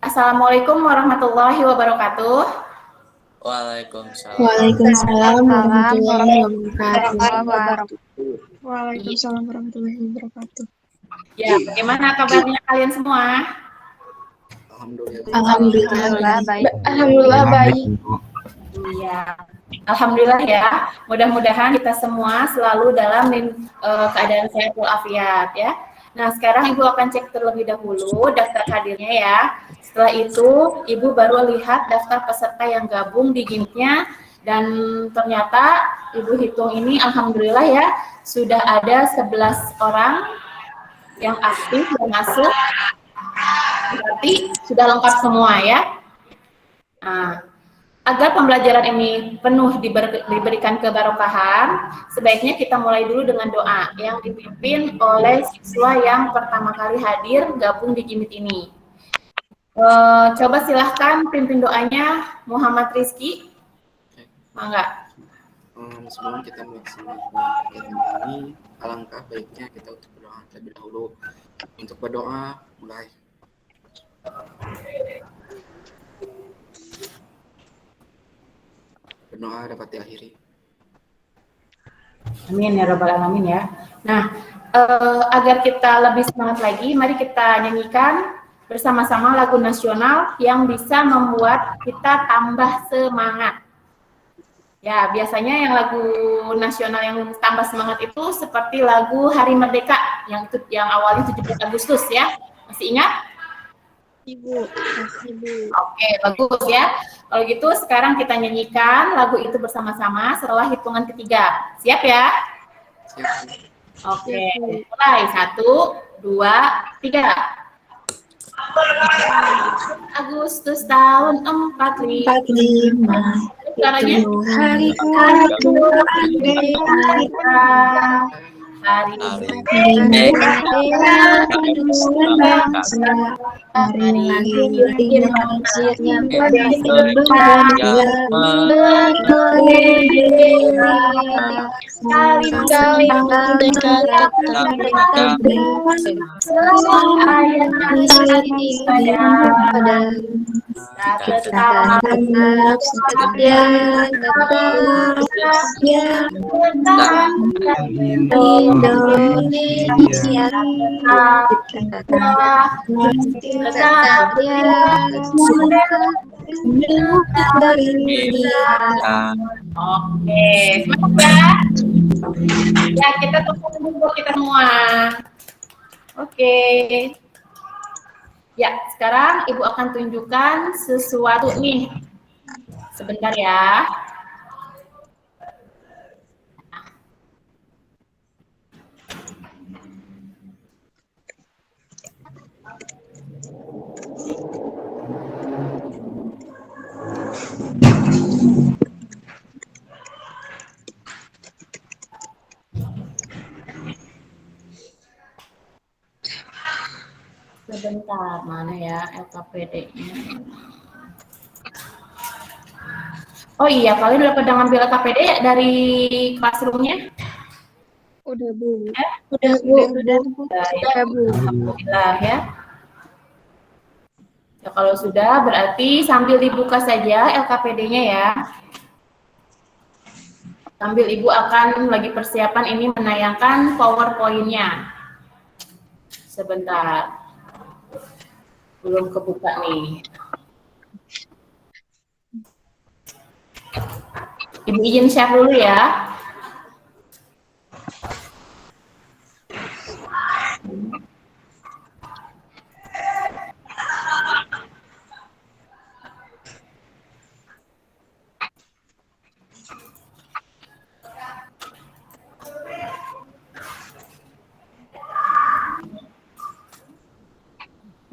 Assalamualaikum warahmatullahi wabarakatuh. Waalaikumsalam. Waalaikumsalam warahmatullahi Waalaikumsalam wabarakatuh. warahmatullahi wabarakatuh. Ya, bagaimana kabarnya kalian semua? Alhamdulillah. Alhamdulillah baik. Alhamdulillah baik. Iya, alhamdulillah ya. Mudah-mudahan kita semua selalu dalam keadaan sehat walafiat ya. Nah, sekarang Ibu akan cek terlebih dahulu daftar hadirnya ya. Setelah itu, Ibu baru lihat daftar peserta yang gabung di GIMP-nya dan ternyata Ibu hitung ini alhamdulillah ya, sudah ada 11 orang yang aktif yang masuk. Berarti sudah lengkap semua ya. Nah, agar pembelajaran ini penuh diberikan keberkahan, sebaiknya kita mulai dulu dengan doa yang dipimpin oleh siswa yang pertama kali hadir gabung di GIMIT ini. Coba silahkan pimpin doanya Muhammad Rizky. Mangga. Sebelum kita melaksanakan kegiatan ini, alangkah baiknya kita untuk berdoa terlebih dahulu. Untuk berdoa, mulai. Berdoa dapat diakhiri. Amin ya Rabbal Alamin ya. Nah, agar kita lebih semangat lagi, mari kita nyanyikan bersama-sama lagu nasional yang bisa membuat kita tambah semangat. Ya, biasanya yang lagu nasional yang tambah semangat itu seperti lagu Hari Merdeka yang awalnya 17 Agustus ya. Masih ingat? Ibu. Oke, bagus ya. Kalau gitu sekarang kita nyanyikan lagu itu bersama-sama setelah hitungan ketiga. Siap ya? Siap. Oke, mulai 1, 2, 3. Agustus tahun 45. Caranya Hari kita hari Oke, semangat ya. Kita tepuk tangan kita semua. Oke. Ya, sekarang Ibu akan tunjukkan sesuatu nih. Sebentar ya. Sebentar, mana ya LKPD-nya? Oh iya, kalian udah pada ngambil LKPD ya dari classroom-nya? Udah Bu. Udah Bu. Alhamdulillah ya. Ya, kalau sudah berarti sambil dibuka saja LKPD-nya ya. Sambil Ibu akan lagi persiapan ini menayangkan PowerPoint-nya. Sebentar. Belum kebuka nih. Ibu izin share dulu ya.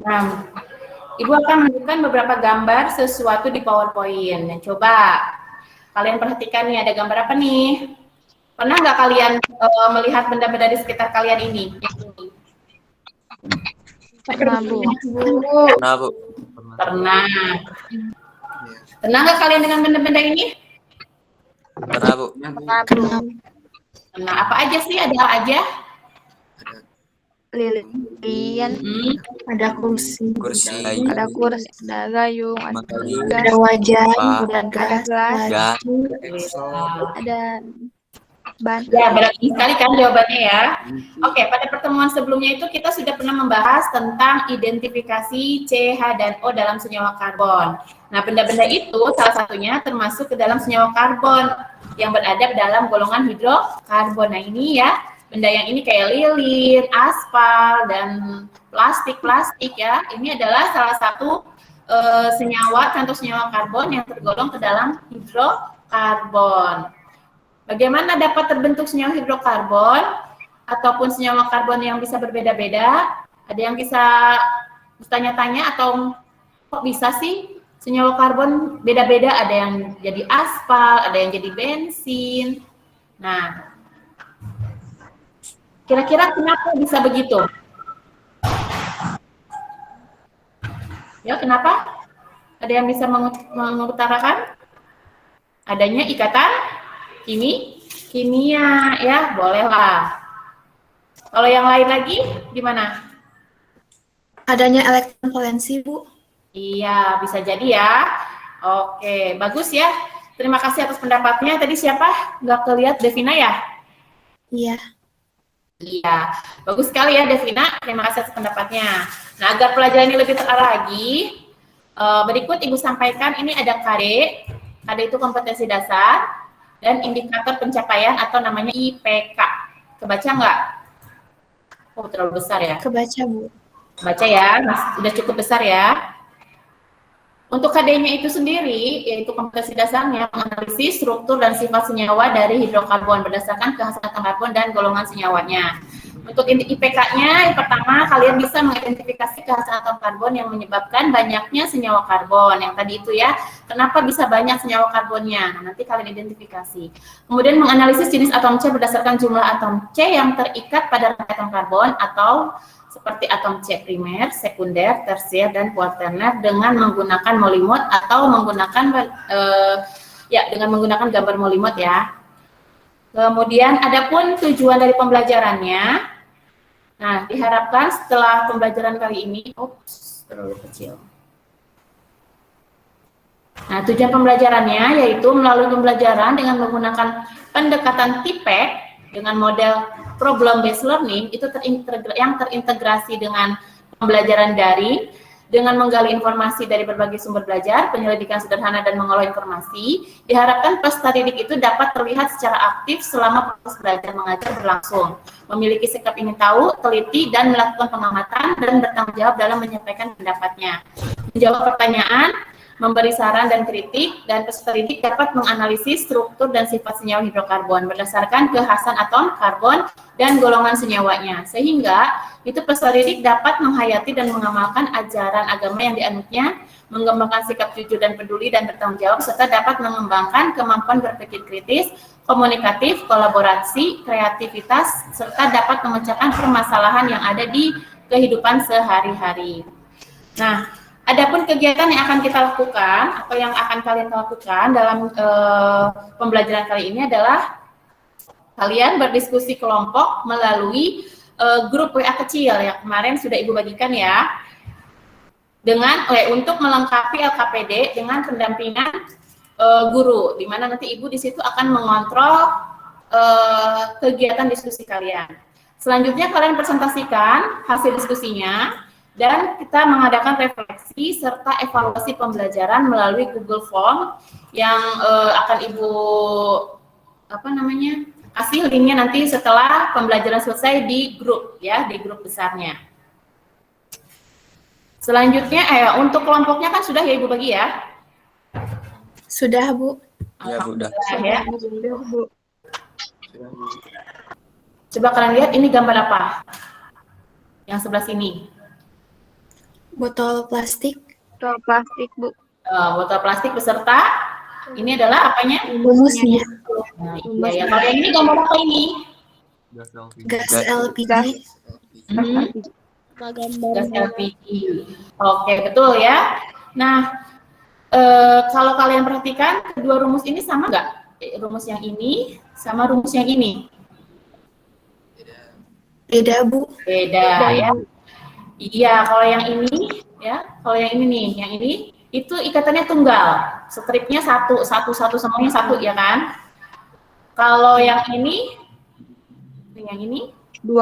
Nah, Ibu akan menunjukkan beberapa gambar sesuatu di PowerPoint. Nah, coba kalian perhatikan nih, ada gambar apa nih? Pernah nggak kalian melihat benda-benda di sekitar kalian ini? Pernah Bu. Pernah, Bu. Pernah. Pernah nggak kalian dengan benda-benda ini? Pernah, Bu. Pernah. Apa aja sih? Ada apa aja? lilin, Ada kursi. kursi, ada kursi, ada gayung, ada Gayung. Ada gas, wajan, Pak. ada gas, gelas, gas, ada ban. Ya, berarti sekali kan jawabannya ya. Oke, pada pertemuan sebelumnya itu kita sudah pernah membahas tentang identifikasi C, H, dan O dalam senyawa karbon. Nah, benda-benda itu salah satunya termasuk ke dalam senyawa karbon yang berada dalam golongan hidrokarbon. Nah, ini ya, benda yang ini kayak lilin, aspal, dan plastik ya. Ini adalah salah satu senyawa, contoh senyawa karbon yang tergolong ke dalam hidrokarbon. Bagaimana dapat terbentuk senyawa hidrokarbon ataupun senyawa karbon yang bisa berbeda-beda? Ada yang bisa bertanya-tanya atau kok bisa sih senyawa karbon beda-beda? Ada yang jadi aspal, ada yang jadi bensin. Nah, kira-kira kenapa bisa begitu? Ya, kenapa? Ada yang bisa mengutarakan? Adanya ikatan kimia ya, bolehlah. Kalau yang lain lagi gimana? adanya elektron valensi, Bu. Iya, bisa jadi ya. Oke, bagus ya. Terima kasih atas pendapatnya. Tadi siapa? Nggak kelihatan, Devina ya? Iya. Iya, bagus sekali ya Devina. Terima kasih atas pendapatnya. Nah, agar pelajaran ini lebih terarah lagi, berikut Ibu sampaikan ini ada KD. KD itu kompetensi dasar. Dan indikator pencapaian atau namanya IPK. Kebaca nggak? Oh, terlalu besar ya. Kebaca, Bu. Baca ya, sudah cukup besar ya. Untuk KD-nya itu sendiri, yaitu kompetensi dasarnya, menganalisis struktur dan sifat senyawa dari hidrokarbon berdasarkan kehasatan karbon dan golongan senyawanya. Untuk IPK-nya, yang pertama, kalian bisa mengidentifikasi kehasatan karbon yang menyebabkan banyaknya senyawa karbon. Yang tadi itu ya, kenapa bisa banyak senyawa karbonnya? Nah, nanti kalian identifikasi. Kemudian menganalisis jenis atom C berdasarkan jumlah atom C yang terikat pada rangkaian karbon atau seperti atom C primer, sekunder, tersier, dan kuaterner dengan menggunakan molimot atau menggunakan dengan menggunakan gambar molimot ya. Kemudian adapun tujuan dari pembelajarannya, nah diharapkan setelah pembelajaran kali ini, terlalu kecil. Nah, tujuan pembelajarannya yaitu melalui pembelajaran dengan menggunakan pendekatan TIPEC dengan model problem based learning itu yang terintegrasi dengan pembelajaran daring dengan menggali informasi dari berbagai sumber belajar, penyelidikan sederhana dan mengolah informasi. Diharapkan peserta didik itu dapat terlihat secara aktif selama proses belajar mengajar berlangsung, memiliki sikap ingin tahu, teliti, dan melakukan pengamatan dan bertanggung jawab dalam menyampaikan pendapatnya, menjawab pertanyaan, memberi saran dan kritik, dan peserta didik dapat menganalisis struktur dan sifat senyawa hidrokarbon berdasarkan kekhasan atom karbon dan golongan senyawanya, sehingga itu peserta didik dapat menghayati dan mengamalkan ajaran agama yang dianutnya, mengembangkan sikap jujur dan peduli dan bertanggung jawab, serta dapat mengembangkan kemampuan berpikir kritis, komunikatif, kolaborasi, kreativitas, serta dapat memecahkan permasalahan yang ada di kehidupan sehari-hari. Nah, adapun kegiatan yang akan kita lakukan atau yang akan kalian lakukan dalam pembelajaran kali ini adalah kalian berdiskusi kelompok melalui grup WA kecil yang kemarin sudah Ibu bagikan ya, dengan untuk melengkapi LKPD dengan pendampingan guru, di mana nanti Ibu di situ akan mengontrol kegiatan diskusi kalian. Selanjutnya kalian presentasikan hasil diskusinya. Dan kita mengadakan refleksi serta evaluasi pembelajaran melalui Google Form yang akan Ibu kasih linknya nanti setelah pembelajaran selesai di grup ya, di grup besarnya. Selanjutnya untuk kelompoknya kan sudah ya Ibu bagi ya? Sudah, Bu. Ya, Bu, udah. Ya. Coba kalian lihat ini gambar apa? Yang sebelah sini. Botol plastik. Botol plastik, Bu. Botol plastik beserta ini adalah apanya? Rumusnya. Nah, iya ya. Kalau yang ini gambar apa ini? Gas LPG. Gas LPG. Oke, betul ya. Nah, kalau kalian perhatikan kedua rumus ini sama nggak? Rumus yang ini sama rumus yang ini. Beda, Bu. Beda ya. Iya, kalau yang ini ya, kalau yang ini nih, yang ini itu ikatannya tunggal. Stripnya satu semuanya satu ya kan? Kalau yang ini 2.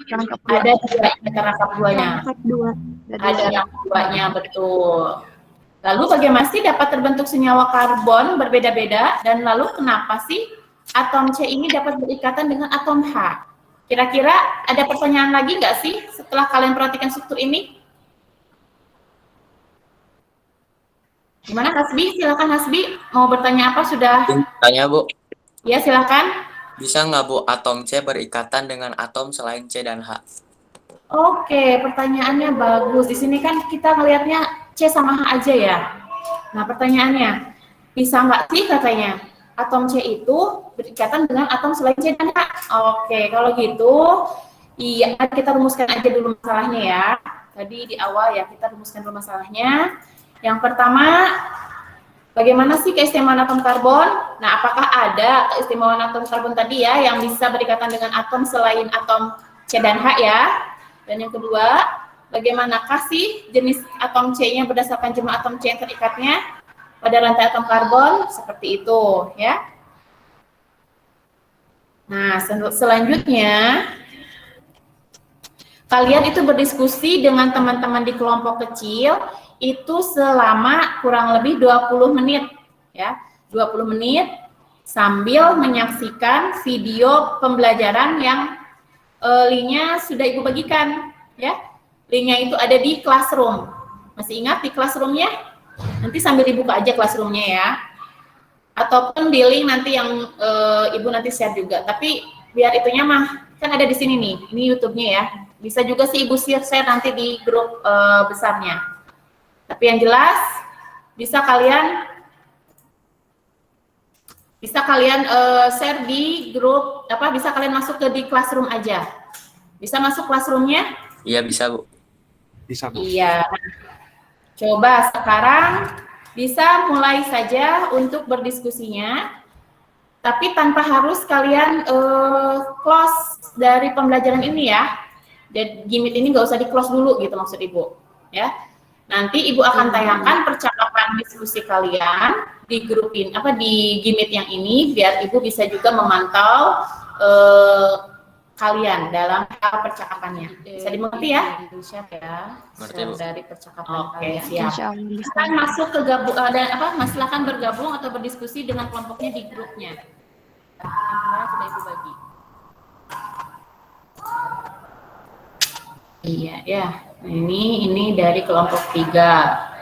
Rangkap 2. ada dua, ada rangkap duanya. Rangkap 2. Ada rangkap duanya, betul. Lalu bagaimana sih dapat terbentuk senyawa karbon berbeda-beda dan lalu kenapa sih atom C ini dapat berikatan dengan atom H? Kira-kira ada pertanyaan lagi nggak sih setelah kalian perhatikan struktur ini? Gimana Hasbi? Silakan Hasbi, mau bertanya apa sudah? Tanya Bu, Ya silakan. bisa nggak Bu atom C berikatan dengan atom selain C dan H? Oke, pertanyaannya bagus. Di sini kan kita ngelihatnya C sama H aja ya. Nah, pertanyaannya, bisa nggak sih katanya atom C itu berikatan dengan atom selain C dan H? Oke, kalau gitu, iya kita rumuskan aja dulu masalahnya ya. Tadi di awal ya kita rumuskan dulu masalahnya. Yang pertama, bagaimana sih keistimewaan atom karbon? Nah, apakah ada keistimewaan atom karbon tadi ya yang bisa berikatan dengan atom selain atom C dan H ya? Dan yang kedua, bagaimanakah sih jenis atom C-nya berdasarkan jumlah atom C yang terikatnya pada rantai atom karbon? Seperti itu, ya. Nah, selanjutnya, kalian itu berdiskusi dengan teman-teman di kelompok kecil, itu selama kurang lebih 20 menit, ya. 20 menit sambil menyaksikan video pembelajaran yang linknya sudah Ibu bagikan, ya. Linknya itu ada di Classroom. Masih ingat di Classroom-nya? Nanti sambil dibuka aja Classroom-nya ya. Ataupun di link nanti yang Ibu nanti share juga. Tapi biar itunya mah kan ada di sini nih. Ini YouTube-nya ya. Bisa juga sih Ibu share nanti di grup besarnya. Tapi yang jelas bisa kalian share di grup bisa kalian masuk ke di Classroom aja. Bisa masuk Classroom-nya? Iya bisa Bu. Bisa Bu. Iya. Coba sekarang bisa mulai saja untuk berdiskusinya. Tapi tanpa harus kalian close dari pembelajaran ini ya. Dan Gimit ini nggak usah di-close dulu gitu maksud Ibu. Ya. Nanti Ibu akan tayangkan percakapan diskusi kalian di grup ini, di Gimit yang ini, biar Ibu bisa juga memantau kalian dalam percakapannya. Bisa dimengerti ya? Ngerti Bu. Dari percakapan kalian. Siap. Insyaallah. Silakan masuk ke silakan bergabung atau berdiskusi dengan kelompoknya di grupnya. Yang kemarin sudah Ibu bagi. Iya ya. Ini dari kelompok 3.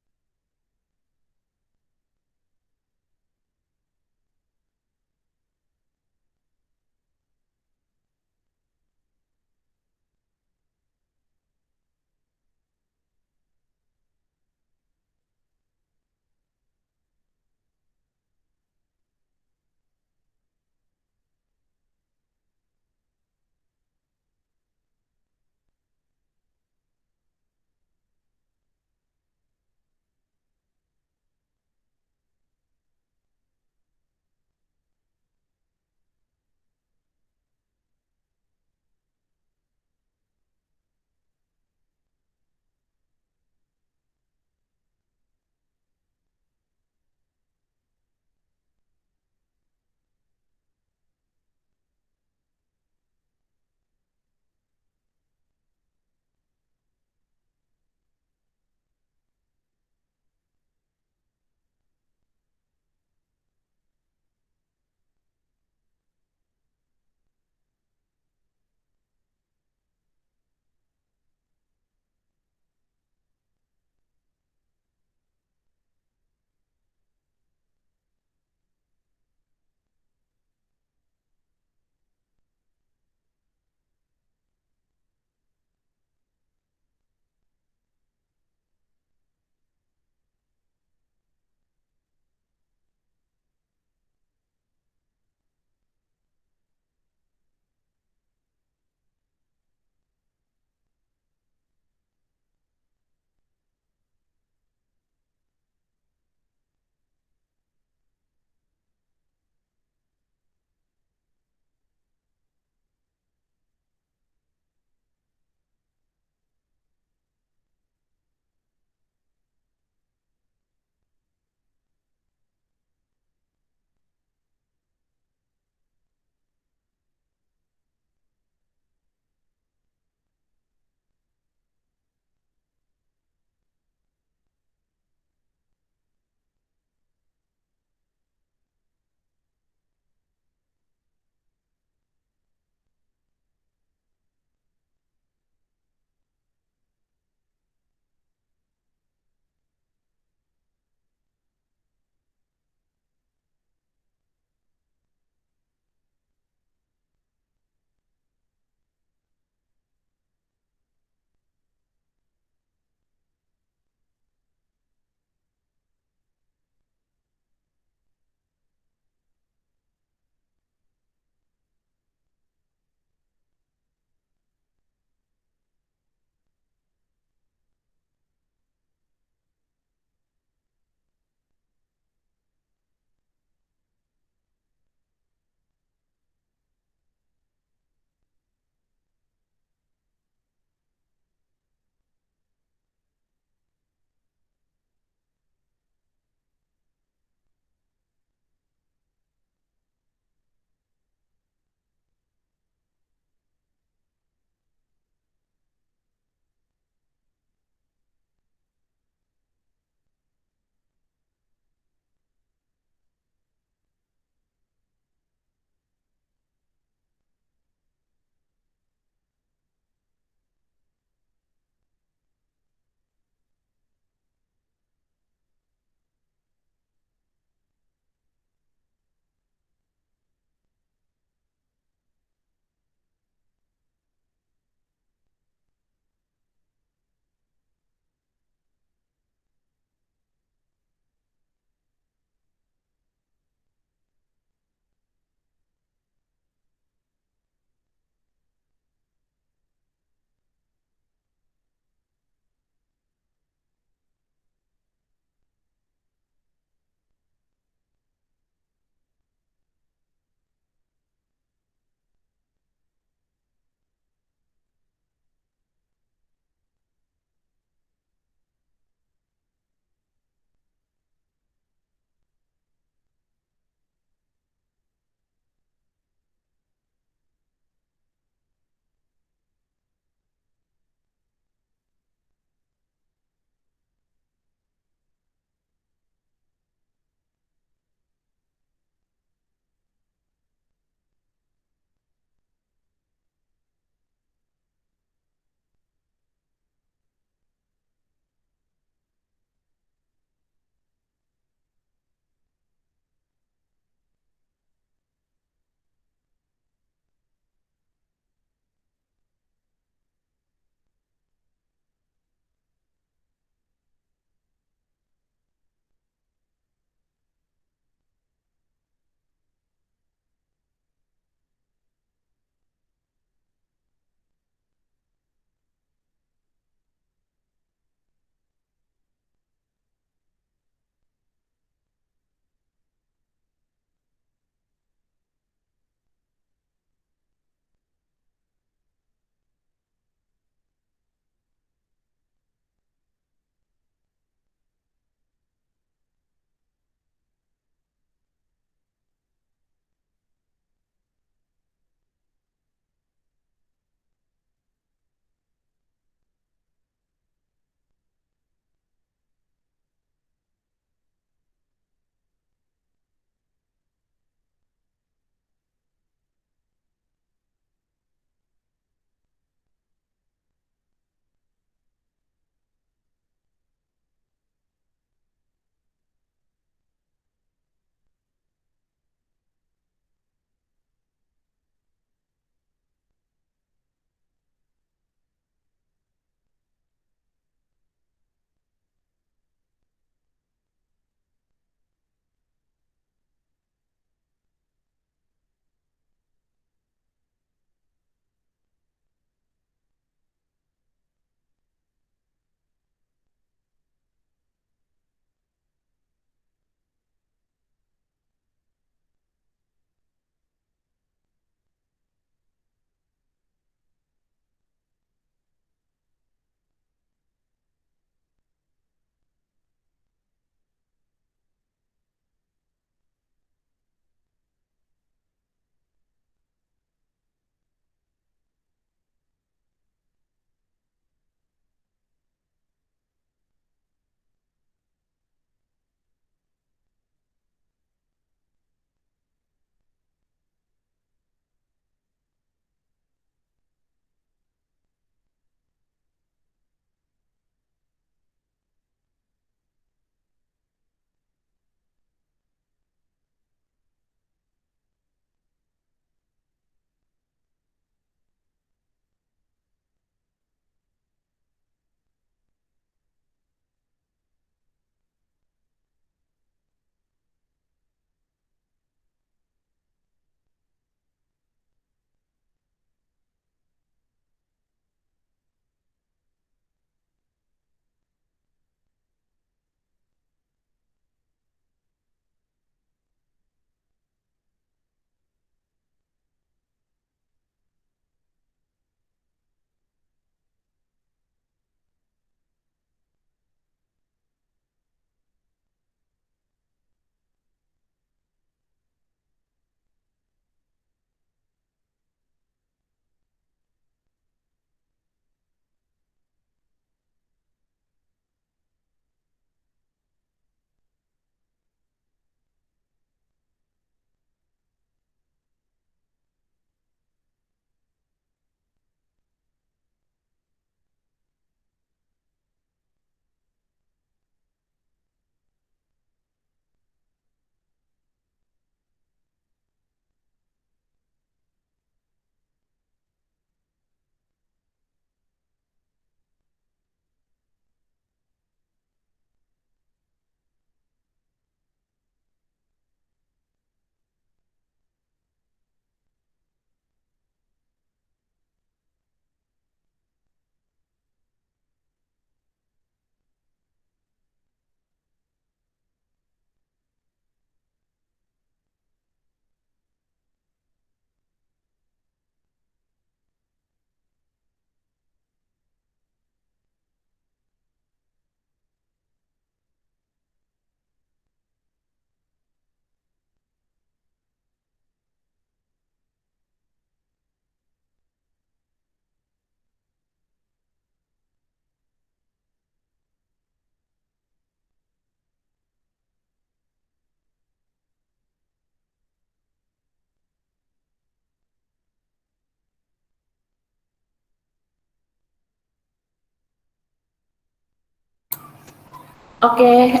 Oke,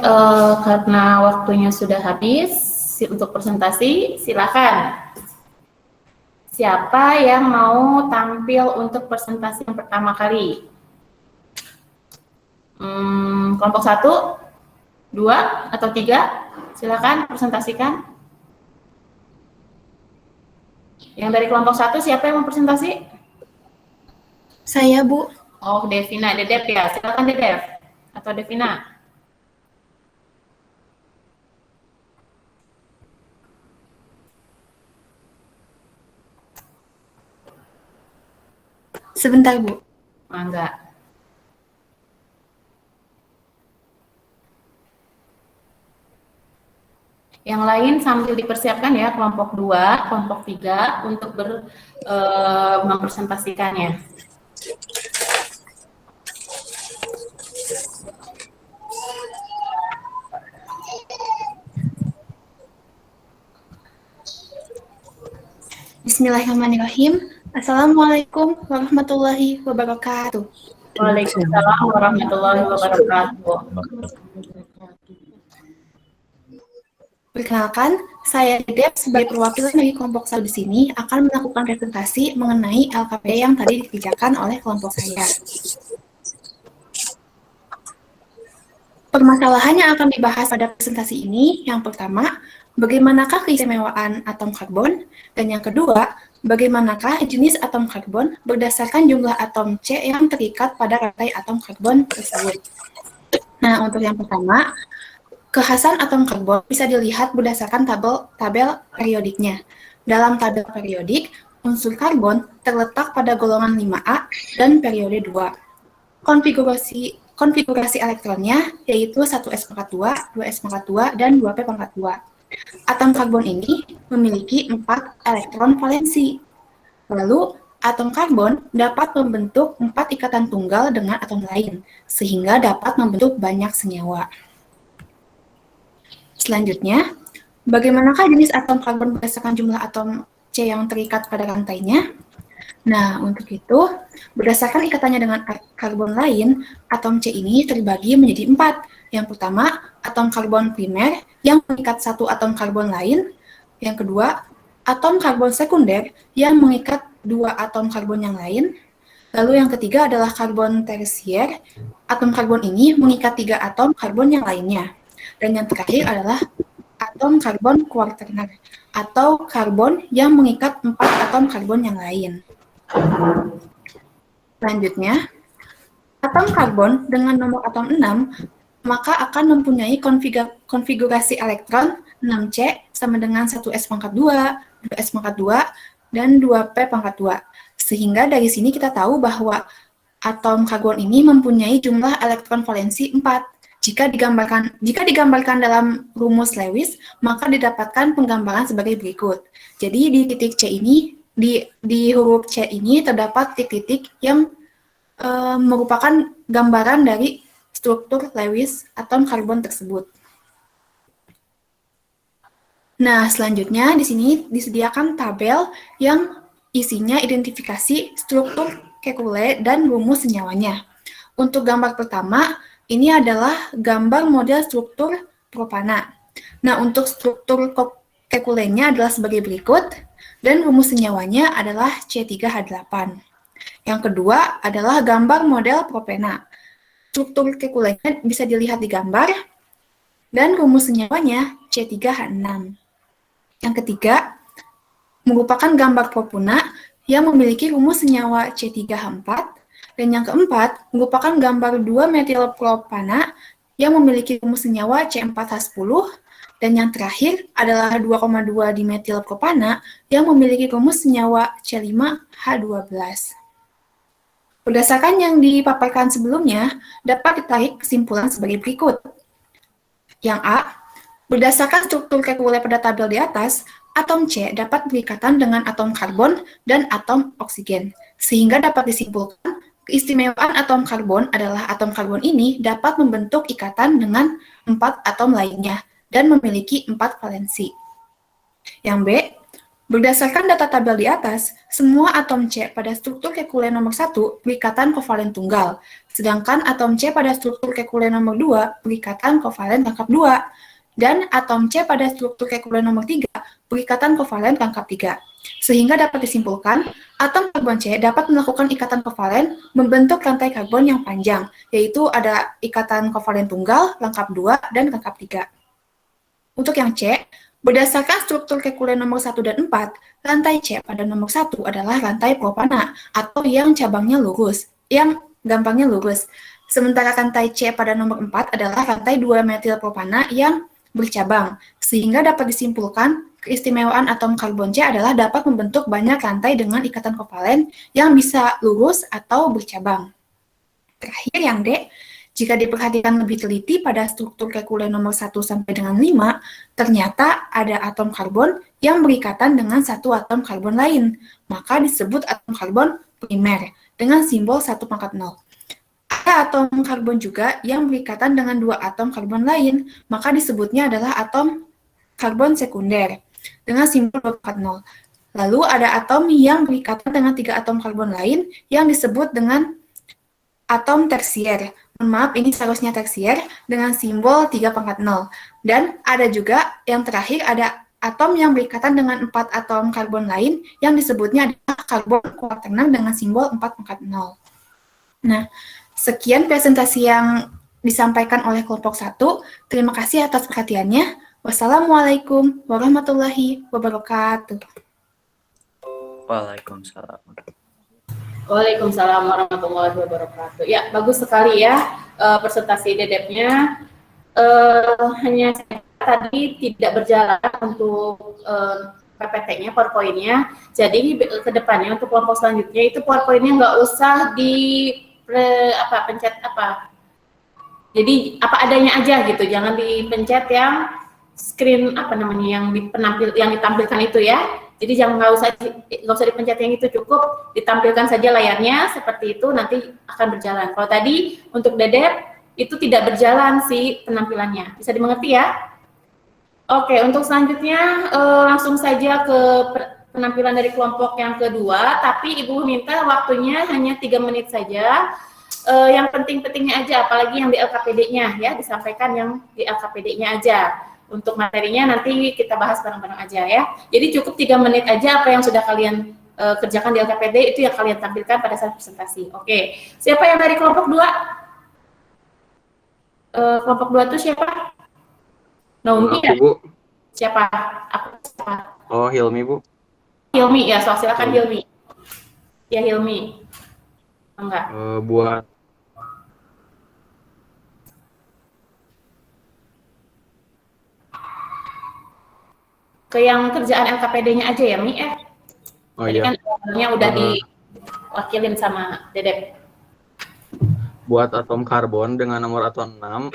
karena waktunya sudah habis untuk presentasi, silakan. Siapa yang mau tampil untuk presentasi yang pertama kali? Kelompok 1, 2, atau 3? Silakan presentasikan. Yang dari kelompok 1 siapa yang mau presentasi? Saya, Bu. Oh, Devina, Dedep ya. Silakan Dedep atau Devina. Sebentar, Bu. Enggak. Yang lain sambil dipersiapkan ya, kelompok 2, kelompok 3 untuk mempresentasikannya. Bismillahirrahmanirrahim. Assalamualaikum warahmatullahi wabarakatuh. Waalaikumsalam warahmatullahi wabarakatuh. Perkenalkan, saya Dedep sebagai perwakilan dari kelompok 1 di sini akan melakukan presentasi mengenai LKP yang tadi dikerjakan oleh kelompok saya. Permasalahan yang akan dibahas pada presentasi ini, yang pertama, bagaimanakah keistimewaan atom karbon, dan yang kedua, bagaimanakah jenis atom karbon berdasarkan jumlah atom C yang terikat pada rantai atom karbon tersebut. Nah, untuk yang pertama, kekhasan atom karbon bisa dilihat berdasarkan tabel periodiknya. Dalam tabel periodik, unsur karbon terletak pada golongan 5A dan periode 2. Konfigurasi elektronnya yaitu 1s42, 2s42, dan 2p42. Atom karbon ini memiliki 4 elektron valensi. Lalu, atom karbon dapat membentuk 4 ikatan tunggal dengan atom lain, sehingga dapat membentuk banyak senyawa. Selanjutnya, bagaimanakah jenis atom karbon berdasarkan jumlah atom C yang terikat pada rantainya? Nah, untuk itu, berdasarkan ikatannya dengan karbon lain, atom C ini terbagi menjadi 4. Yang pertama, atom karbon primer yang mengikat satu atom karbon lain. Yang kedua, atom karbon sekunder yang mengikat 2 atom karbon yang lain. Lalu yang ketiga adalah karbon tersier. Atom karbon ini mengikat 3 atom karbon yang lainnya. Dan yang terakhir adalah atom karbon kuarterner atau karbon yang mengikat 4 atom karbon yang lain. Selanjutnya, atom karbon dengan nomor atom 6 maka akan mempunyai konfigurasi elektron 6C sama dengan 1s2, 2s2, dan 2p2. Sehingga dari sini kita tahu bahwa atom karbon ini mempunyai jumlah elektron valensi 4. Jika digambarkan dalam rumus Lewis, maka didapatkan penggambaran sebagai berikut. Jadi di titik C ini, di huruf C ini terdapat titik-titik yang merupakan gambaran dari struktur Lewis atom karbon tersebut. Nah, selanjutnya di sini disediakan tabel yang isinya identifikasi struktur Kekulé dan rumus senyawanya. Untuk gambar pertama, ini adalah gambar model struktur propana. Nah, untuk struktur Kekulé-nya adalah sebagai berikut, dan rumus senyawanya adalah C3H8. Yang kedua adalah gambar model propena. Struktur Kekulé-nya bisa dilihat di gambar, dan rumus senyawanya C3H6. Yang ketiga, merupakan gambar propuna yang memiliki rumus senyawa C3H4, dan yang keempat, merupakan gambar 2-metilpropana yang memiliki rumus senyawa C4H10, dan yang terakhir adalah 2,2 dimetilpropana yang memiliki rumus senyawa C5H12. Berdasarkan yang dipaparkan sebelumnya, dapat ditarik kesimpulan sebagai berikut. Yang A, berdasarkan struktur Kekulé pada tabel di atas, atom C dapat berikatan dengan atom karbon dan atom oksigen, sehingga dapat disimpulkan keistimewaan atom karbon adalah atom karbon ini dapat membentuk ikatan dengan 4 atom lainnya dan memiliki 4 valensi. Yang B, Berdasarkan data tabel di atas, semua atom C pada struktur kekule nomor 1 berikatan kovalen tunggal, sedangkan atom C pada struktur kekule nomor 2 berikatan kovalen rangkap 2, dan atom C pada struktur kekule nomor 3 berikatan kovalen rangkap 3. Sehingga dapat disimpulkan, atom karbon C dapat melakukan ikatan kovalen membentuk rantai karbon yang panjang, yaitu ada ikatan kovalen tunggal, rangkap 2, dan rangkap 3. Untuk yang C, berdasarkan struktur kekule nomor 1 dan 4, rantai C pada nomor 1 adalah rantai propana atau yang cabangnya lurus, yang gampangnya lurus. Sementara rantai C pada nomor 4 adalah rantai 2-metil propana yang bercabang, sehingga dapat disimpulkan keistimewaan atom karbon C adalah dapat membentuk banyak rantai dengan ikatan kovalen yang bisa lurus atau bercabang. Terakhir yang D, jika diperhatikan lebih teliti pada struktur kekule nomor 1 sampai dengan 5, ternyata ada atom karbon yang berikatan dengan satu atom karbon lain, maka disebut atom karbon primer dengan simbol 1 pangkat 0. Ada atom karbon juga yang berikatan dengan dua atom karbon lain, maka disebutnya adalah atom karbon sekunder dengan simbol 2 pangkat 0. Lalu ada atom yang berikatan dengan 3 atom karbon lain yang disebut dengan atom tersier. Mohon maaf, ini seharusnya tersier dengan simbol 3 pangkat 0. Dan ada juga yang terakhir, ada atom yang berikatan dengan 4 atom karbon lain yang disebutnya adalah karbon kuaternam dengan simbol 4 pangkat 0. Nah, sekian presentasi yang disampaikan oleh kelompok 1. Terima kasih atas perhatiannya. Wassalamualaikum warahmatullahi wabarakatuh. Waalaikumsalam. Waalaikumsalam warahmatullahi wabarakatuh. Ya, bagus sekali ya presentasi Dedepnya. Hanya tadi tidak berjalan untuk PPT-nya, PowerPoint-nya. Jadi ke depannya untuk kelompok selanjutnya itu PowerPoint-nya nggak usah pencet apa. Jadi apa adanya aja gitu, jangan dipencet yang screen yang ditampilkan itu ya. Jadi nggak usah dipencet yang itu, cukup ditampilkan saja layarnya seperti itu, nanti akan berjalan. Kalau tadi untuk Dedep itu tidak berjalan sih penampilannya, bisa dimengerti ya? Oke, untuk selanjutnya langsung saja ke penampilan dari kelompok yang kedua, tapi Ibu minta waktunya hanya 3 menit saja. Yang penting-pentingnya aja, apalagi yang di LKPD-nya ya, disampaikan yang di LKPD-nya aja. Untuk materinya nanti kita bahas bareng-bareng aja ya. Jadi cukup 3 menit aja apa yang sudah kalian kerjakan di LKPD itu yang kalian tampilkan pada saat presentasi. Oke, siapa yang dari kelompok 2? Kelompok 2 itu siapa? Naomi ya? Bu. Siapa? Aku siapa? Oh, Hilmi, Bu. Hilmi ya, so silakan Hilmi. Ya Hilmi. Enggak. Buat ke yang kerjaan LKPD-nya aja ya, Mi. Oh Tadi iya. kan awalnya udah diwakilin sama Dedep. Buat atom karbon dengan nomor atom 6,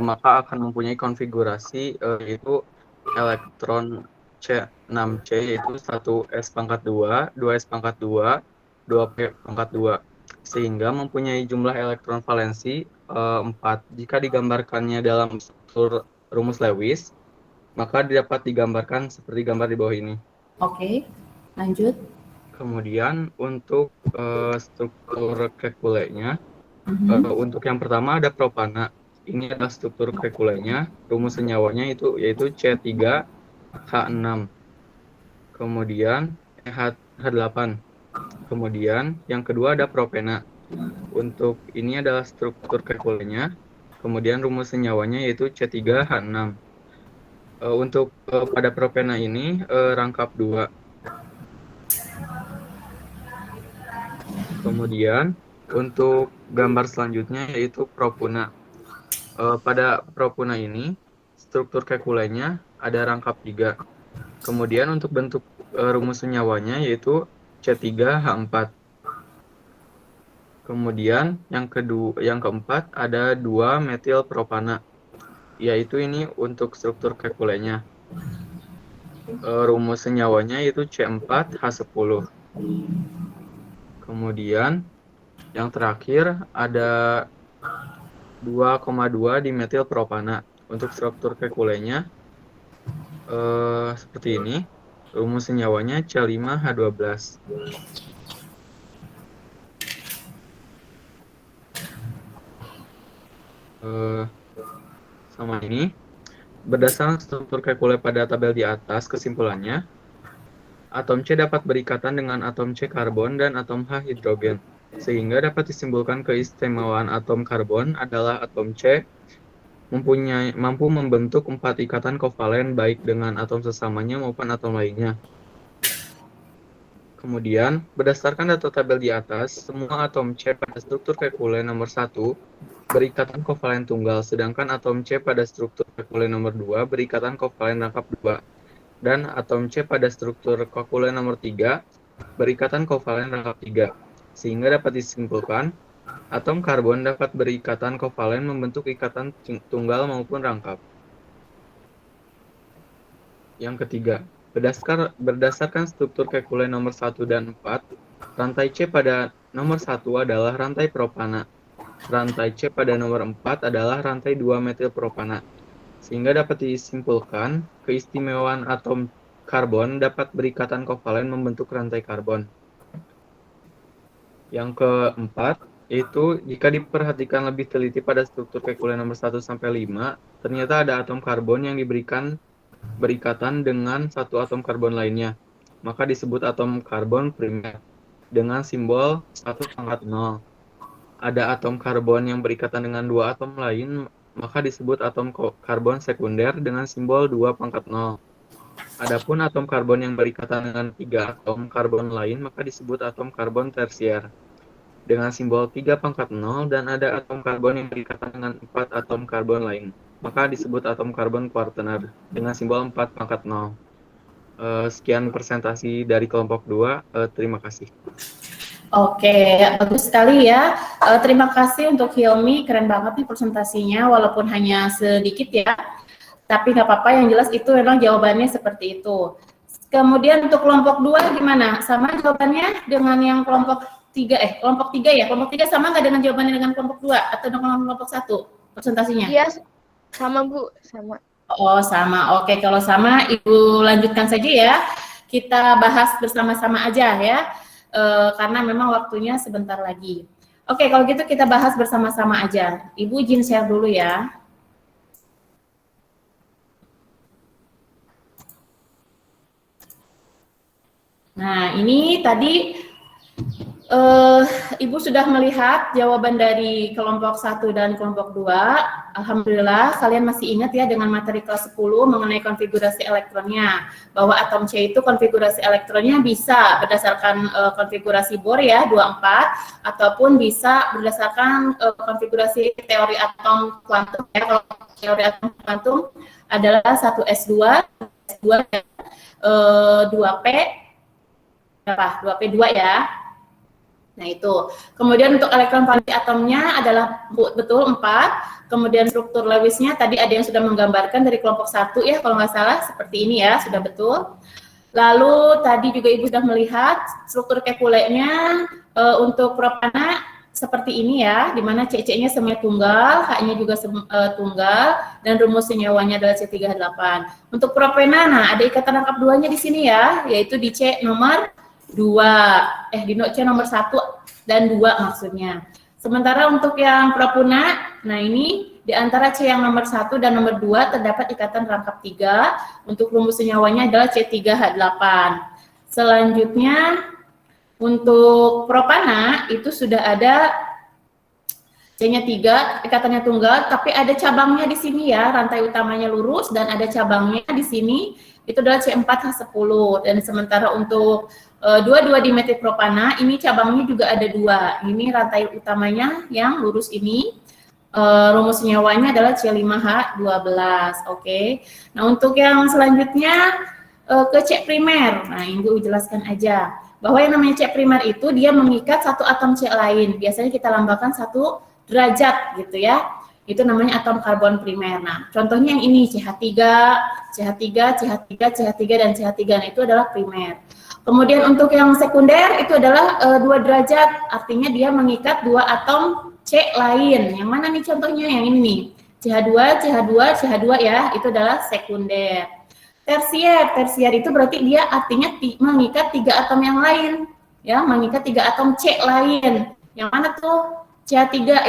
maka akan mempunyai konfigurasi yaitu elektron C6C yaitu 1s pangkat 2, 2s pangkat 2, 2p pangkat 2, sehingga mempunyai jumlah elektron valensi 4. Jika digambarkannya dalam struktur rumus Lewis, maka dapat digambarkan seperti gambar di bawah ini. Oke, lanjut. Kemudian untuk struktur kekulenya, untuk yang pertama ada propana. Ini adalah struktur kekulenya. Rumus senyawanya yaitu C3H6. Kemudian H8. Kemudian yang kedua ada propena. Untuk ini adalah struktur kekulenya. Kemudian rumus senyawanya yaitu C3H6. Untuk pada propena ini rangkap 2. Kemudian untuk gambar selanjutnya yaitu propuna. Pada propuna ini struktur kekulenya ada rangkap 3. Kemudian untuk bentuk rumus senyawanya yaitu C3H4. Kemudian yang keempat ada 2-metil propana. Yaitu ini untuk struktur kekulenya. Rumus senyawanya yaitu C4H10. Kemudian yang terakhir ada 2,2 dimetil propana. Untuk struktur kekulenya seperti ini. Rumus senyawanya C5H12. Sama ini, berdasarkan struktur Kekulé pada tabel di atas, kesimpulannya, atom C dapat berikatan dengan atom C karbon dan atom H hidrogen, sehingga dapat disimpulkan keistimewaan atom karbon adalah atom C mampu membentuk 4 ikatan kovalen baik dengan atom sesamanya maupun atom lainnya. Kemudian, berdasarkan data tabel di atas, semua atom C pada struktur Kekulé nomor 1 berikatan kovalen tunggal, sedangkan atom C pada struktur Kekulé nomor 2 berikatan kovalen rangkap 2, dan atom C pada struktur Kekulé nomor 3 berikatan kovalen rangkap 3, sehingga dapat disimpulkan atom karbon dapat berikatan kovalen membentuk ikatan tunggal maupun rangkap. Yang ketiga, berdasarkan struktur Kekulé nomor 1 dan 4, rantai C pada nomor 1 adalah rantai propana. Rantai C pada nomor 4 adalah rantai 2-metilpropana. Sehingga dapat disimpulkan, keistimewaan atom karbon dapat berikatan kovalen membentuk rantai karbon. Yang keempat, yaitu jika diperhatikan lebih teliti pada struktur Kekulé nomor 1 sampai 5, ternyata ada atom karbon yang berikatan dengan satu atom karbon lainnya, maka disebut atom karbon primer dengan simbol 1/0. Ada atom karbon yang berikatan dengan 2 atom lain, maka disebut atom karbon sekunder dengan simbol 2/0. Adapun atom karbon yang berikatan dengan 3 atom karbon lain, maka disebut atom karbon tersier dengan simbol 3/0, dan ada atom karbon yang berikatan dengan 4 atom karbon lain, maka disebut atom karbon kuartener dengan simbol 4/0. Sekian presentasi dari kelompok 2. Terima kasih. Oke, bagus sekali ya. Terima kasih untuk Hilmi, keren banget nih presentasinya, walaupun hanya sedikit ya. Tapi nggak apa-apa, yang jelas itu memang jawabannya seperti itu. Kemudian untuk kelompok 2 gimana? Sama jawabannya dengan yang kelompok 3, kelompok 3 ya? Kelompok 3 sama nggak dengan jawabannya dengan kelompok 2 atau dengan kelompok 1 presentasinya? Iya, sama Bu, sama. Oh, sama. Oke, kalau sama Ibu lanjutkan saja ya. Kita bahas bersama-sama aja ya. Karena memang waktunya sebentar lagi. Oke, kalau gitu kita bahas bersama-sama aja. Ibu izin share dulu ya. Nah, ini tadi Ibu sudah melihat jawaban dari kelompok 1 dan kelompok 2. Alhamdulillah, kalian masih ingat ya dengan materi kelas 10 mengenai konfigurasi elektronnya. Bahwa atom C itu konfigurasi elektronnya bisa berdasarkan konfigurasi Bohr ya, 24, ataupun bisa berdasarkan konfigurasi teori atom kuantum ya. Kalau teori atom kuantum adalah 1s2, 2p, 2p2 ya. Nah itu, kemudian untuk elektron valence atomnya adalah betul 4, kemudian struktur Lewisnya tadi ada yang sudah menggambarkan dari kelompok 1 ya, kalau nggak salah seperti ini ya, sudah betul. Lalu tadi juga Ibu sudah melihat struktur Kekulé-nya untuk propana seperti ini ya, di mana C-nya semuanya tunggal, H-nya juga tunggal, dan rumus senyawanya adalah C3H8. Untuk propena, nah ada ikatan rangkap 2-nya di sini ya, yaitu di C nomor 2, di C nomor 1 dan 2 maksudnya. Sementara untuk yang propuna, nah ini di antara C yang nomor 1 dan nomor 2 terdapat ikatan rangkap 3, untuk rumus senyawanya adalah C3H8. Selanjutnya, untuk propana itu sudah ada C-nya 3, ikatannya tunggal, tapi ada cabangnya di sini ya, rantai utamanya lurus dan ada cabangnya di sini, itu adalah C4H10. Dan sementara untuk dua-dua dimetilpropana, ini cabangnya juga ada 2. Ini rantai utamanya yang lurus ini, rumus senyawanya adalah C5H12. Oke. Nah, untuk yang selanjutnya ke C primer. Nah, Ibu jelaskan aja bahwa yang namanya C primer itu dia mengikat satu atom C lain. Biasanya kita lambangkan 1 derajat gitu ya. Itu namanya atom karbon primer. Nah, contohnya yang ini CH3, CH3, CH3, CH3 dan CH3. Nah, itu adalah primer. Kemudian untuk yang sekunder itu adalah 2 derajat, artinya dia mengikat 2 atom C lain. Yang mana nih contohnya? Yang ini nih, CH2, CH2, CH2 ya, itu adalah sekunder. Tersier itu berarti dia artinya mengikat 3 atom yang lain, ya, mengikat 3 atom C lain. Yang mana tuh? CH3,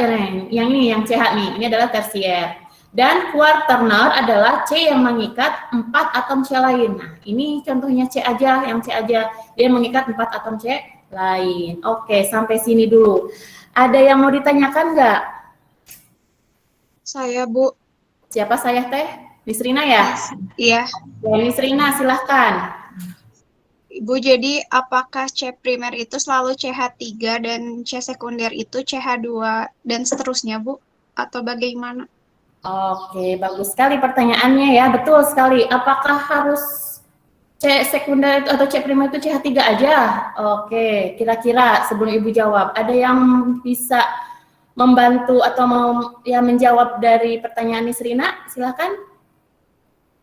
yang ini, yang CH nih, ini adalah tersier. Dan quaterner adalah C yang mengikat 4 atom C lain. Nah, ini contohnya C aja, yang C aja, dia mengikat 4 atom C lain. Oke, sampai sini dulu. Ada yang mau ditanyakan nggak? Saya, Bu. Siapa saya teh? Miss Rina ya? Iya. Ya, Miss Rina, silahkan. Ibu, jadi apakah C primer itu selalu CH3 dan C sekunder itu CH2 dan seterusnya, Bu? Atau bagaimana? Oke, bagus sekali pertanyaannya ya. Betul sekali. Apakah harus C sekunder itu atau C primer itu CH3 aja? Oke, kira-kira sebelum Ibu jawab, ada yang bisa membantu atau ya menjawab dari pertanyaan Miss Rina? Silahkan.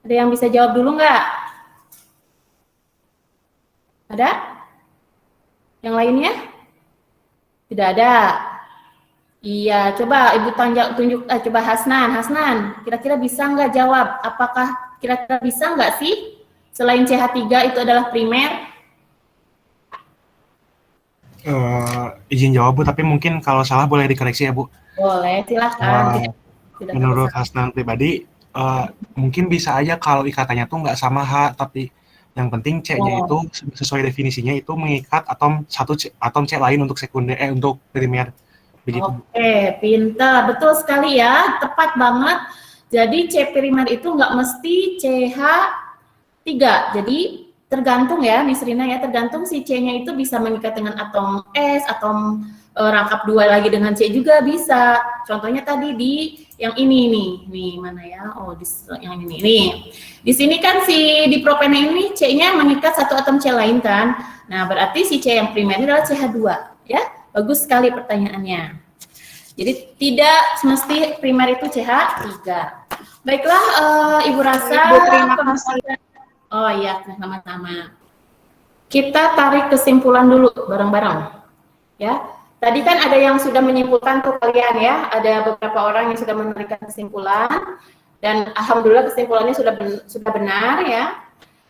Ada yang bisa jawab dulu nggak? Ada? Yang lainnya? Tidak ada. Iya, coba Ibu tunjuk, coba Hasnan, kira-kira bisa nggak jawab? Apakah kira-kira bisa nggak sih selain CH3 itu adalah primer? Izin jawab Bu, tapi mungkin kalau salah boleh dikoreksi ya Bu. Boleh, silahkan. Menurut Hasnan pribadi, mungkin bisa aja kalau ikatannya tuh nggak sama H, tapi yang penting C-nya itu sesuai definisinya itu mengikat atom C lain untuk sekunder, untuk primer. Begitu. Oke, pintar, betul sekali ya, tepat banget. Jadi C primer itu nggak mesti CH3, jadi tergantung ya, Miss Rina ya, tergantung si C-nya itu bisa mengikat dengan atom S, atom rangkap 2 lagi dengan C juga bisa. Contohnya tadi di yang ini nih mana ya? Oh, yang ini nih. Di sini kan si dipropene ini C-nya mengikat 1 atom C lain kan. Nah, berarti si C yang primer ini adalah CH2 ya. Bagus sekali pertanyaannya. Jadi tidak semesti primer itu CH3. Baiklah, Ibu Rasa. Ibu, terima kasih. Oh iya, sama-sama. Kita tarik kesimpulan dulu bareng-bareng. Ya, tadi kan ada yang sudah menyimpulkan tuh kalian ya. Ada beberapa orang yang sudah memberikan kesimpulan dan alhamdulillah kesimpulannya sudah benar ya.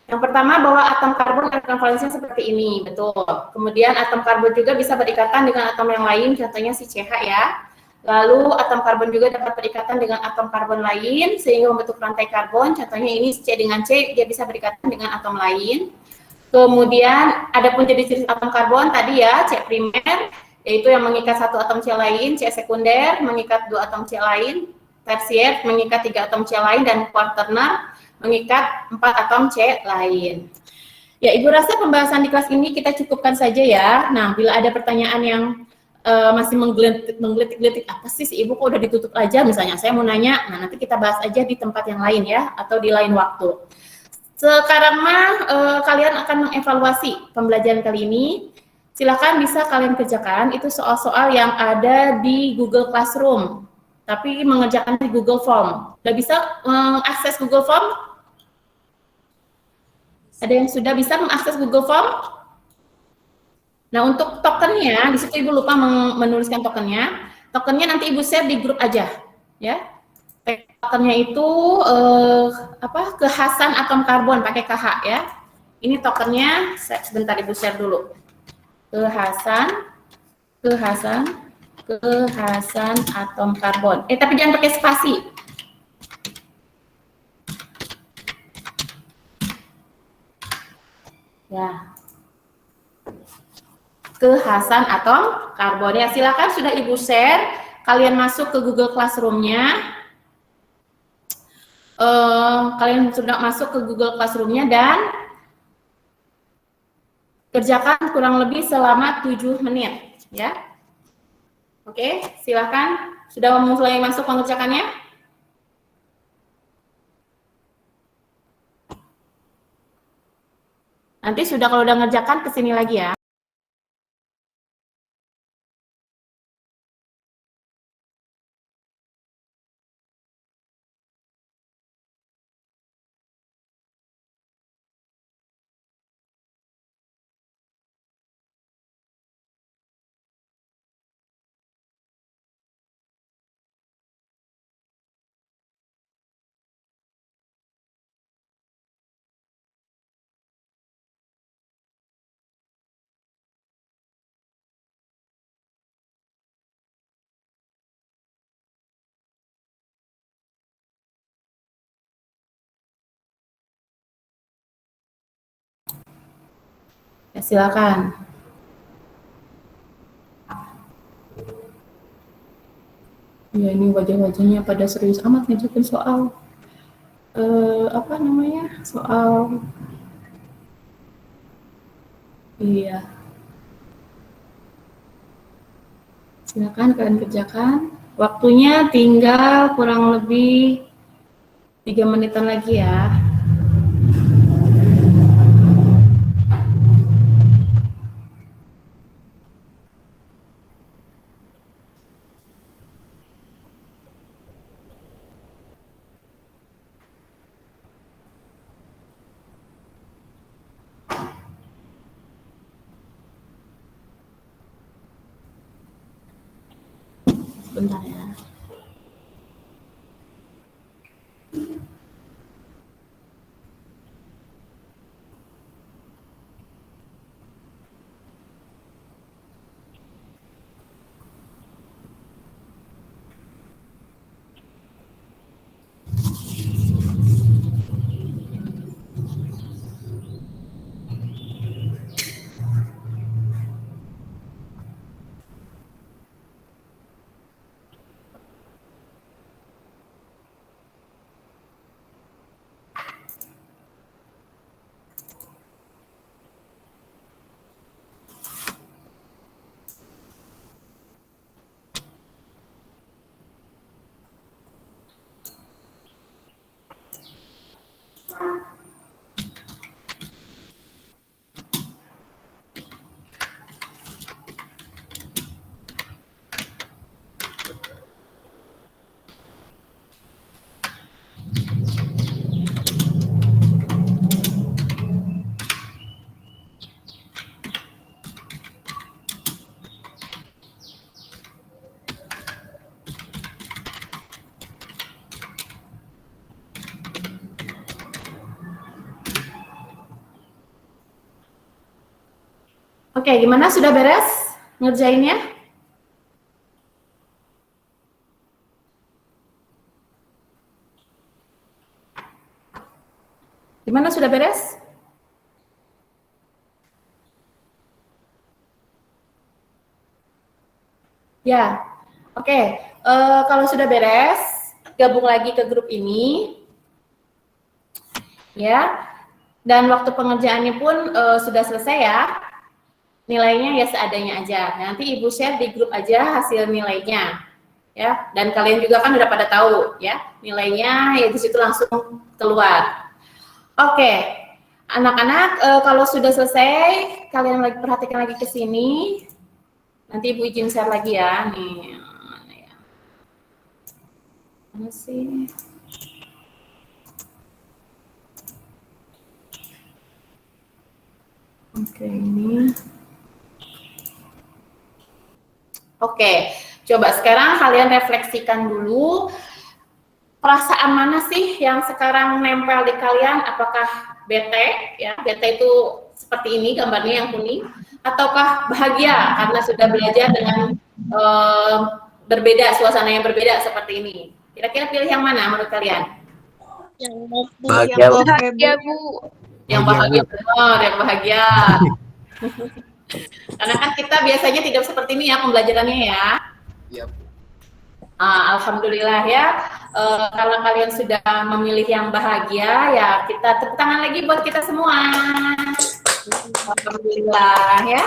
Yang pertama bahwa atom karbon elektron valensinya seperti ini, betul. Kemudian atom karbon juga bisa berikatan dengan atom yang lain, contohnya si CH ya. Lalu atom karbon juga dapat berikatan dengan atom karbon lain sehingga membentuk rantai karbon, contohnya ini C dengan C, dia bisa berikatan dengan atom lain. Kemudian ada pun jenis-jenis atom karbon tadi ya, C primer, yaitu yang mengikat 1 atom C lain, C sekunder mengikat 2 atom C lain, tersier mengikat 3 atom C lain, dan quaterner mengikat 4 atom C lain. Ya, Ibu rasa pembahasan di kelas ini kita cukupkan saja ya. Nah, bila ada pertanyaan yang masih menggelitik-gelitik, apa sih si Ibu kok udah ditutup aja misalnya, saya mau nanya, nah nanti kita bahas aja di tempat yang lain ya, atau di lain waktu. Sekarang mah kalian akan mengevaluasi pembelajaran kali ini. Silakan bisa kalian kerjakan, itu soal-soal yang ada di Google Classroom, tapi mengerjakan di Google Form. Udah bisa mengakses Google Form? Ada yang sudah bisa mengakses Google Form? Nah, untuk tokennya, di situ Ibu lupa menuliskan tokennya. Tokennya nanti Ibu share di grup aja, ya. Tokennya itu kekhasan atom karbon pakai KH ya. Ini tokennya, sebentar Ibu share dulu. Kekhasan atom karbon. Tapi jangan pakai spasi. Ya. Kekhasan atom karbon. Ya, silakan sudah Ibu share. Kalian masuk ke Google Classroom-nya. Kalian sudah masuk ke Google Classroom-nya dan kerjakan kurang lebih selama 7 menit. Ya. Oke, silakan. Sudah mulai masuk mengerjakannya? Nanti sudah kalau udah ngerjakan kesini lagi ya. Ya, silakan. Ya, ini wajah-wajahnya pada serius amat ngejukin soal apa namanya? Soal iya. Silakan kalian kerjakan. Waktunya tinggal kurang lebih 3 menitan lagi ya. Sebentar ya. Oke, gimana? Sudah beres ngerjainnya? Gimana, sudah beres? Ya, oke. Kalau sudah beres, gabung lagi ke grup ini. Ya, dan waktu pengerjaannya pun sudah selesai ya. Nilainya ya seadanya aja. Nanti Ibu share di grup aja hasil nilainya. Ya, dan kalian juga kan udah pada tahu ya, nilainya ya di situ langsung keluar. Oke. Anak-anak, kalau sudah selesai, kalian lagi perhatikan lagi ke sini. Nanti Ibu izin share lagi ya. Nih, mana ya? Mana sih? Oke, ini. Oke, coba sekarang kalian refleksikan dulu. Perasaan mana sih yang sekarang nempel di kalian? Apakah bete? Ya, bete itu seperti ini gambarnya yang kuning. Ataukah bahagia karena sudah belajar dengan berbeda, suasana yang berbeda seperti ini? Kira-kira pilih yang mana menurut kalian? Yang Bahagia, Bu. bahagia, Bu. Yang bahagia, benar, yang bahagia. Karena kan kita biasanya tidak seperti ini ya pembelajarannya ya. Iya, Bu. Alhamdulillah ya, karena kalian sudah memilih yang bahagia, ya kita tepuk tangan lagi buat kita semua. Alhamdulillah ya.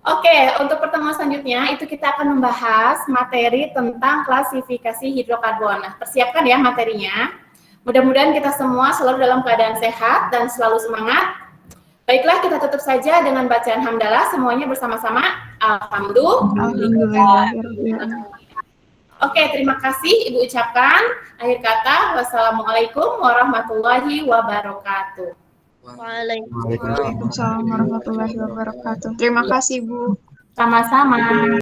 Oke, untuk pertemuan selanjutnya itu kita akan membahas materi tentang klasifikasi hidrokarbon. Nah, persiapkan ya materinya. Mudah-mudahan kita semua selalu dalam keadaan sehat dan selalu semangat. Baiklah, kita tutup saja dengan bacaan hamdalah semuanya bersama-sama. Alhamdulillah. Oke, terima kasih Ibu ucapkan. Akhir kata, wassalamualaikum warahmatullahi wabarakatuh. Waalaikumsalam warahmatullahi wabarakatuh. Terima kasih, Bu. Sama-sama.